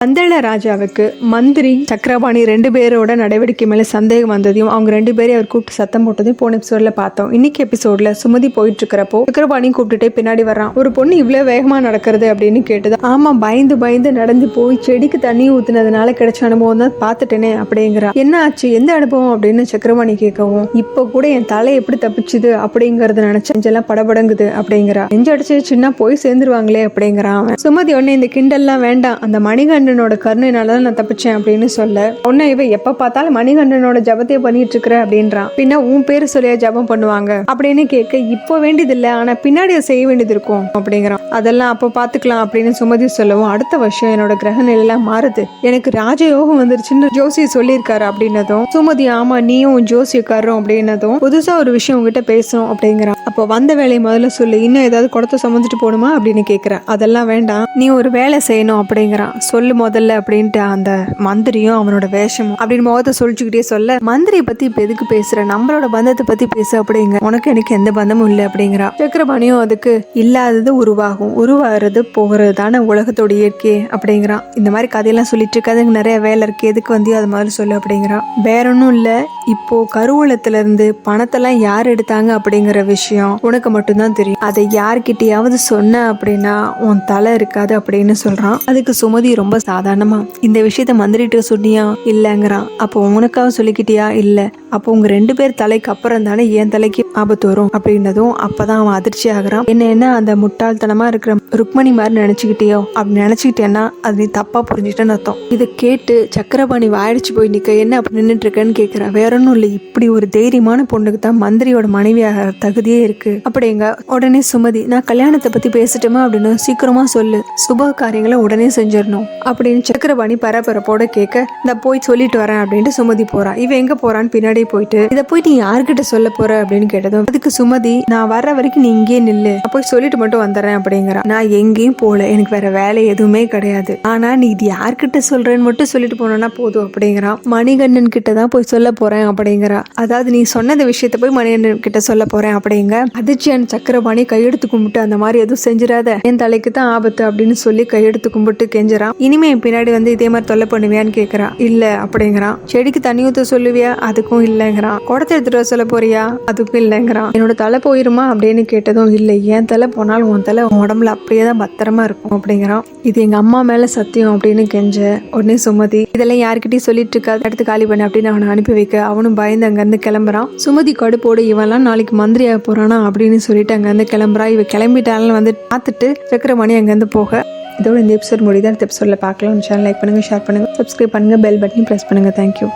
பந்தள ராஜாவுக்கு மந்திரி சக்கரபாணி 2 பேரோட நடவடிக்கை மேல சந்தேகம் வந்ததையும் அவங்க 2 பேரையும் அவர் கூப்பிட்டு சத்தம் போட்டதையும் போன எபிசோட்ல பார்த்தோம். இன்னைக்கு எபிசோட்ல சுமதி போயிட்டு இருக்கிறப்போ சக்கரபாணி கூப்பிட்டுட்டே பின்னாடி வர்றான். ஒரு பொண்ணு இவ்வளவு வேகமா நடக்கிறது அப்படின்னு கேட்டது. ஆமா, பயந்து பயந்து நடந்து போய் செடிக்கு தண்ணி ஊத்துனதுனால கிடைச்ச அனுபவம் தான் பார்த்துட்டேனே அப்படிங்கிறா. என்ன ஆச்சு, எந்த அனுபவம் அப்படின்னு சக்கரபாணி கேட்கவும், இப்ப கூட என் தலை எப்படி தப்பிச்சுது அப்படிங்கறத நினைச்சு நெஞ்செல்லாம் படபடங்குது அப்படிங்கிறா. நெஞ்சு அடிச்சு சின்ன போய் சேர்ந்துருவாங்களே அப்படிங்கிறான். சுமதி உடனே இந்த கிண்டல்லாம் வேண்டாம், அந்த மணிகண்டன் கருணையினாலதான் நான் தப்பிச்சேன் அப்படின்னு சொல்ல, உன்ன இவ எப்ப பார்த்தாலும் மணிகண்டனோட ஜபத்தையே பண்ணிட்டு இருக்கிற அப்படின்றான். பின்ன உன் பேரு சொல்லியா ஜபம் பண்ணுவாங்க அப்படின்னு கேட்க, இப்போ வேண்டியது இல்ல, ஆனா பின்னாடி செய்ய வேண்டியது இருக்கும் அப்படிங்கிறான். அதெல்லாம் அப்ப பாத்துக்கலாம் அப்படின்னு சுமதி சொல்லவும், அடுத்த வருஷம் என்னோட கிரக நிலையெல்லாம் மாறுது, எனக்கு ராஜயோகம் வந்துருச்சுன்னு ஜோசி சொல்லியிருக்காரு அப்படின்னதும் சுமதி, ஆமா நீயும் ஜோசியக்காரரும் அப்படின்னதும், புதுசா ஒரு விஷயம் உங்ககிட்ட பேசணும் அப்படிங்கிறான். அப்போ வந்த வேலையை முதல்ல சொல்லு, இன்னும் ஏதாவது குடத்தை சுமந்துட்டு போகணுமா அப்படின்னு கேட்கிறேன். அதெல்லாம் வேண்டாம், நீ ஒரு வேலை செய்யணும் அப்படிங்கிறான். சொல்லு முதல்ல அப்படின்ட்டு அந்த மந்திரியும் அவனோட வேஷமும் அப்படின்னு முகத்தை சொல்லிச்சுக்கிட்டே சொல்ல, மந்திரியை பத்தி இப்ப எதுக்கு பேசுற, நம்மளோட பந்தத்தை பத்தி பேசு அப்படிங்க, உனக்கு எனக்கு எந்த பந்தமும் இல்லை அப்படிங்கிறா. சக்கரபாணியும் அதுக்கு இல்லாதது உருவாகும், உருவாகிறது போகிறது தானே உலகத்தோட இயற்கை அப்படிங்கிறான். இந்த மாதிரி கதையெல்லாம் சொல்லிட்டு இருக்காதுங்க, நிறைய வேலை இருக்கு, எதுக்கு வந்து அது மாதிரி சொல்லு அப்படிங்கிறான். வேற ஒன்றும் இல்லை, இப்போ கருவூலத்துல இருந்து பணத்தெல்லாம் யார் எடுத்தாங்க அப்படிங்கிற விஷயம் உனக்கு மட்டும்தான் தெரியும், அதை யார்கிட்டயாவது சொன்ன அப்படின்னா உன் தலை இருக்காது அப்படின்னு சொல்றான். அதுக்கு சுமதி ரொம்ப சாதாரணமா, இந்த விஷயத்த மந்திரிட்டு சொன்னியா இல்லங்கிறான். அப்போ உனக்காக சொல்லிக்கிட்டியா இல்ல, அப்போ உங்க 2 பேர் தலைக்கு அப்புறம் தானே என் தலைக்கு ஆபத்து வரும் அப்படின்னதும் அப்பதான் அவன் அதிர்ச்சி ஆகுறான். என்ன அந்த முட்டாள்தனமா இருக்கிற ருக்மணி மாதிரி நினைச்சுக்கிட்டியோ, அப்படி நினைச்சுக்கிட்டேன்னா அது நீ தப்பா புரிஞ்சுட்டேன்னு அர்த்தம். இதை கேட்டு சக்கரபாணி வாயிடுச்சு போய் நிக்க, என்ன அப்படி நின்றுட்டு இருக்கேன்னு கேட்கிறான். வேற ஒன்னும் இல்லை, இப்படி ஒரு தைரியமான பொண்ணுக்கு தான் மந்திரியோட மனைவியாக தகுதியே இருக்கு அப்படிங்க. உடனே சுமதி, நான் கல்யாணத்தை பத்தி பேசட்டுமா அப்படின்னு, சீக்கிரமா சொல்லு, சுப காரியங்களை உடனே செஞ்சிடணும் அப்படின்னு சக்கரபாணி பரபரப்போட கேட்க, இந்த போய் சொல்லிட்டு வரேன் அப்படின்ட்டு சுமதி போறா. இவ எங்க போறான்னு பின்னாடி போயிட்டு, இதை போயிட்டு நீ யாருக்கிட்ட சொல்ல போற அப்படின்னு கேட்டதும் அதுக்கு சுமதி, நான் வர்ற வரைக்கும் நீ இங்கே நில்லு, போய் சொல்லிட்டு மட்டும் வந்துடுறேன் அப்படிங்கிறா. நான் எங்கேயும் போல, எனக்கு வேற வேலை எதுவுமே கிடையாது, ஆனா நீ இது யார்கிட்ட சொல்றேன்னு மட்டும் சொல்லிட்டு போனா போதும் அப்படிங்கிறான். மணிகண்டன் கிட்ட தான் போய் சொல்ல போறேன் அப்படிங்கிறா. அதாவது நீ சொன்னது விஷயத்த போய் மணிகண்டன் கிட்ட சொல்ல போறேன் அப்படிங்க. அதிர்ச்சியான சக்கரபாணி கையெடுத்து கும்பிட்டு, அந்த மாதிரி எதுவும் செஞ்சிடாத, என் தலைக்கு தான் ஆபத்து அப்படின்னு சொல்லி கையெடுத்து கும்பிட்டு கெஞ்சுறான். இனிமே பின்னாடி வந்து இதே மாதிரி தொல்லை பண்ணுவியான்னு கேட்கறா. இல்ல அப்படிங்கிறான். செடிக்கு தண்ணி ஊத்த சொல்லுவியா, அதுக்கும் இல்லைங்கிறான். குடத்தை எடுத்துட்டு சொல்ல போறியா, அதுக்கும் இல்லைங்கிறான். என்னோட தலை போயிருமா அப்படின்னு கேட்டதும், இல்லை என் தலை போனாலும் உன் தலை உடம்புல அப்படியே தான் பத்திரமா இருக்கும் அப்படிங்கிறான். இது எங்க அம்மா மேல சத்தியம் அப்படின்னு கெஞ்ச, உடனே சுமதி, இதெல்லாம் யாருக்கிட்டையும் சொல்லிட்டு இருக்காது, அடுத்து காலி பண்ண அப்படின்னு அவனை அனுப்பி வைக்க, அவனும் பயந்து அங்கிருந்து கிளம்புறான். சுமதி கடுப்போடு, இவெல்லாம் நாளைக்கு மந்திரியாக போறானா அப்படின்னு சொல்லிட்டு அங்கிருந்து கிளம்புறா. இவ கிளம்பிட்டாலும் வந்து பார்த்துட்டு சக்கரமணி அங்கிருந்து போக, இதோட இந்த எபிசோட் முடியுது. அடுத்த எபிசோட்ல பார்க்கலாம். சேனல் லைக் பண்ணுங்க, ஷேர் பண்ணுங்க, சப்ஸ்கிரைப் பண்ணுங்க, பெல் பட்டனையும் பிரஸ் பண்ணுங்க. தேங்க்யூ.